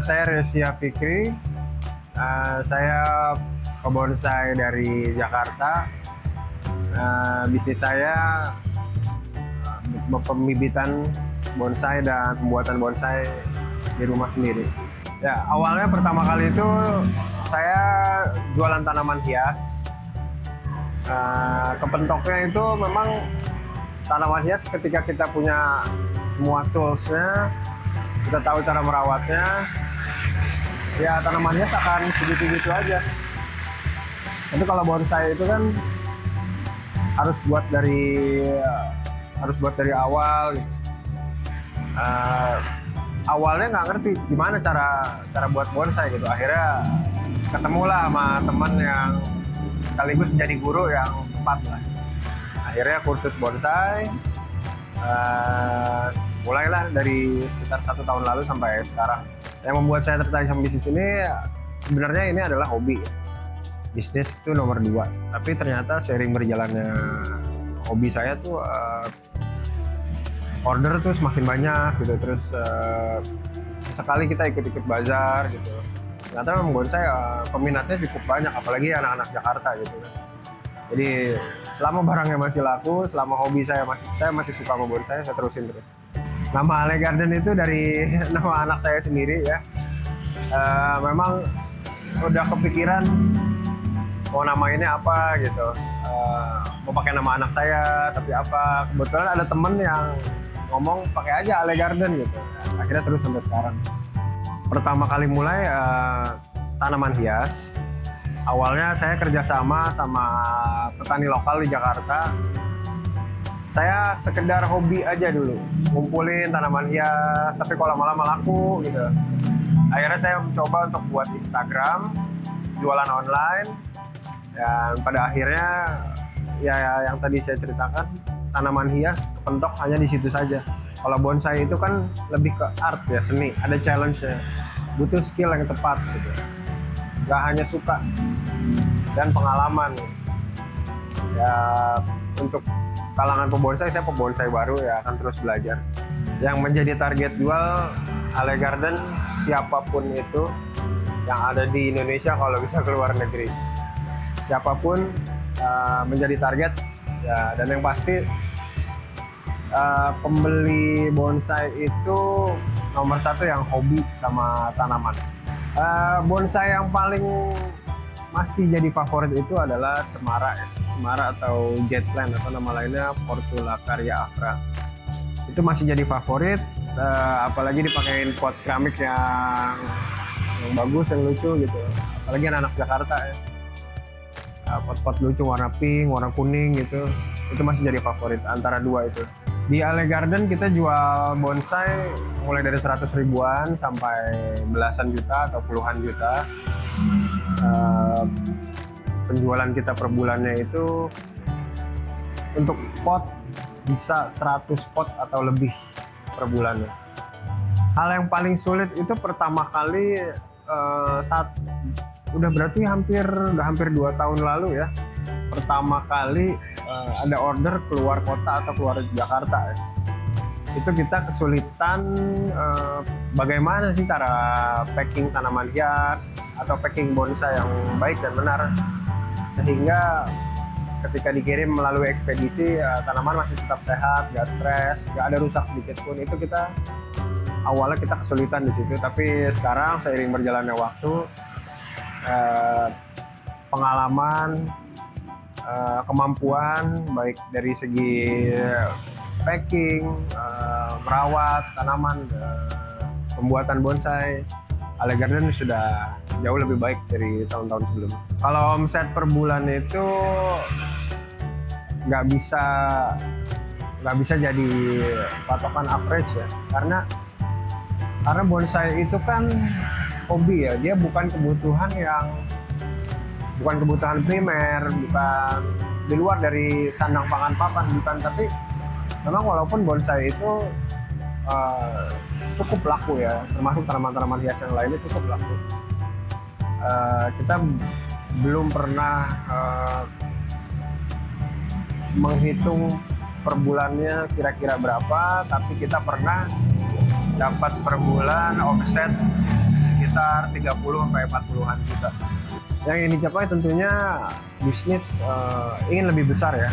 saya Resia Fikri. Saya pebonsai dari Jakarta. Bisnis saya pembibitan bonsai dan pembuatan bonsai di rumah sendiri. Ya, awalnya pertama kali itu saya jualan tanaman hias. Kepentoknya itu memang tanaman hias ketika kita punya semua toolsnya, kita tahu cara merawatnya, ya tanaman hias akan segitu-gitu aja. Tapi kalau bonsai itu kan harus buat dari awal gitu. Awalnya nggak ngerti gimana cara buat bonsai gitu. Akhirnya ketemulah sama teman yang sekaligus menjadi guru yang tepat lah. Akhirnya kursus bonsai, mulailah dari sekitar 1 tahun lalu sampai sekarang. Yang membuat saya tertarik sama bisnis ini, sebenarnya ini adalah hobi. Bisnis itu nomor 2, tapi ternyata seiring berjalannya hobi saya tuh order tuh semakin banyak gitu. Terus sesekali kita ikut-ikut bazar gitu. Ternyata memang bonsai peminatnya cukup banyak, apalagi anak-anak Jakarta gitu kan. Jadi selama barangnya masih laku, selama hobi saya masih suka sama bonsai, saya terusin terus. Nama Ale Garden itu dari nama anak saya sendiri ya. Memang udah kepikiran mau namainnya apa gitu. Mau pakai nama anak saya tapi apa. Kebetulan ada temen yang ngomong pakai aja Ale Garden gitu. Akhirnya terus sampai sekarang. Pertama kali mulai tanaman hias. Awalnya saya kerjasama sama petani lokal di Jakarta. Saya sekedar hobi aja dulu, ngumpulin tanaman hias, tapi kalau lama-lama laku gitu. Akhirnya saya mencoba untuk buat Instagram, jualan online, dan pada akhirnya ya yang tadi saya ceritakan, tanaman hias kepentok hanya di situ saja. Kalau bonsai itu kan lebih ke art ya, seni, ada challenge-nya, butuh skill yang tepat gitu. Gak hanya suka dan pengalaman. Ya untuk kalangan pebonsai, saya pebonsai baru ya akan terus belajar. Yang menjadi target jual Ale Garden siapapun itu yang ada di Indonesia kalau bisa keluar negeri. Siapapun menjadi target ya, dan yang pasti pembeli bonsai itu nomor 1 yang hobi sama tanaman. Bonsai yang paling masih jadi favorit itu adalah cemara ya. Cemara atau jet plant atau nama lainnya Portulacaria afra. Itu masih jadi favorit, apalagi dipakein pot keramik yang bagus, yang lucu gitu. Apalagi anak Jakarta ya. Pot-pot lucu warna pink, warna kuning gitu. Itu masih jadi favorit antara 2 itu. Di Ale Garden kita jual bonsai mulai dari 100 ribuan sampai belasan juta atau puluhan juta. Penjualan kita per bulannya itu untuk pot bisa 100 pot atau lebih per bulannya. Hal yang paling sulit itu pertama kali saat udah berarti hampir 2 tahun lalu ya. Pertama kali ada order keluar kota atau keluar Jakarta ya. Itu kita kesulitan bagaimana sih cara packing tanaman hias atau packing bonsai yang baik dan benar, sehingga ketika dikirim melalui ekspedisi tanaman masih tetap sehat, gak stres, gak ada rusak sedikit pun. Itu kita awalnya kita kesulitan di situ, tapi sekarang seiring berjalannya waktu, pengalaman, kemampuan baik dari segi packing, merawat tanaman, pembuatan bonsai, Ale Garden sudah jauh lebih baik dari tahun-tahun sebelumnya. Kalau omset per bulan itu nggak bisa jadi patokan average ya, karena bonsai itu kan hobi ya, dia bukan kebutuhan primer, bukan di luar dari sandang pangan papan, bukan. Tapi memang walaupun bonsai itu cukup laku ya, termasuk tanaman-tanaman hias yang lainnya cukup laku, kita belum pernah menghitung per bulannya kira-kira berapa, tapi kita pernah dapat per bulan omset sekitar 30-40-an juta. Yang ingin dicapai tentunya bisnis ingin lebih besar ya.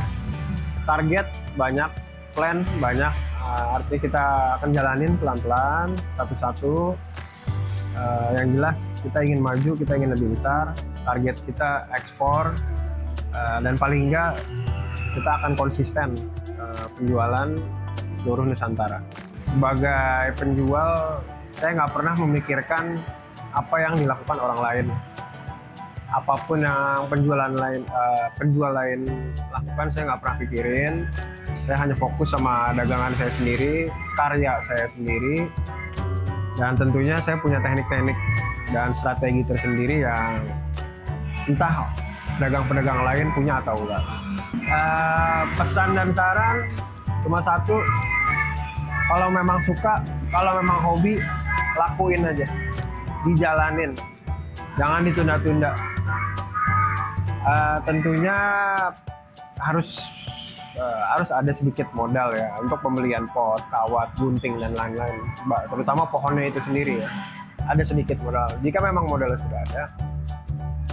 Target banyak, plan banyak, artinya kita akan jalanin pelan-pelan, satu-satu. Yang jelas kita ingin maju, kita ingin lebih besar, target kita ekspor, dan paling enggak kita akan konsisten penjualan seluruh Nusantara. Sebagai penjual, saya nggak pernah memikirkan apa yang dilakukan orang lain. Apapun yang penjual lain lakukan, saya nggak pernah pikirin. Saya hanya fokus sama dagangan saya sendiri, karya saya sendiri, dan tentunya saya punya teknik-teknik dan strategi tersendiri yang entah pedagang-pedagang lain punya atau enggak. Pesan dan saran cuma satu, kalau memang suka, kalau memang hobi, lakuin aja, dijalanin, jangan ditunda-tunda. Tentunya harus ada sedikit modal ya untuk pembelian pot, kawat, gunting dan lain-lain. Terutama pohonnya itu sendiri ya. Ada sedikit modal. Jika memang modalnya sudah ada,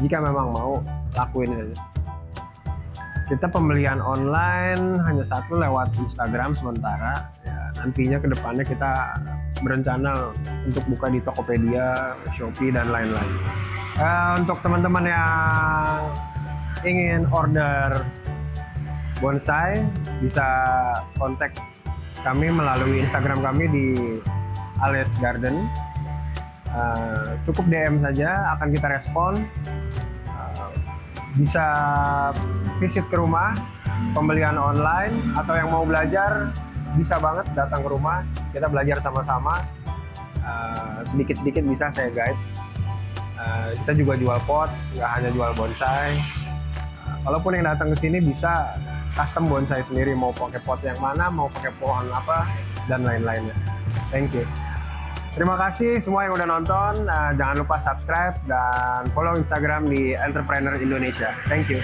jika memang mau, lakuin aja. Kita pembelian online hanya satu lewat Instagram sementara. Ya, nantinya kedepannya kita berencana untuk buka di Tokopedia, Shopee dan lain-lain. Untuk teman-teman yang ingin order bonsai, bisa kontak kami melalui Instagram kami di Alias Garden. Cukup DM saja, akan kita respon. Bisa visit ke rumah, pembelian online, atau yang mau belajar bisa banget datang ke rumah, kita belajar sama-sama. Sedikit-sedikit bisa saya guide. Kita juga jual pot, nggak hanya jual bonsai. Kalaupun yang datang ke sini bisa custom bonsai sendiri, mau pakai pot yang mana, mau pakai pohon apa, dan lain-lainnya. Thank you. Terima kasih semua yang udah nonton. Jangan lupa subscribe dan follow Instagram di Entrepreneur Indonesia. Thank you.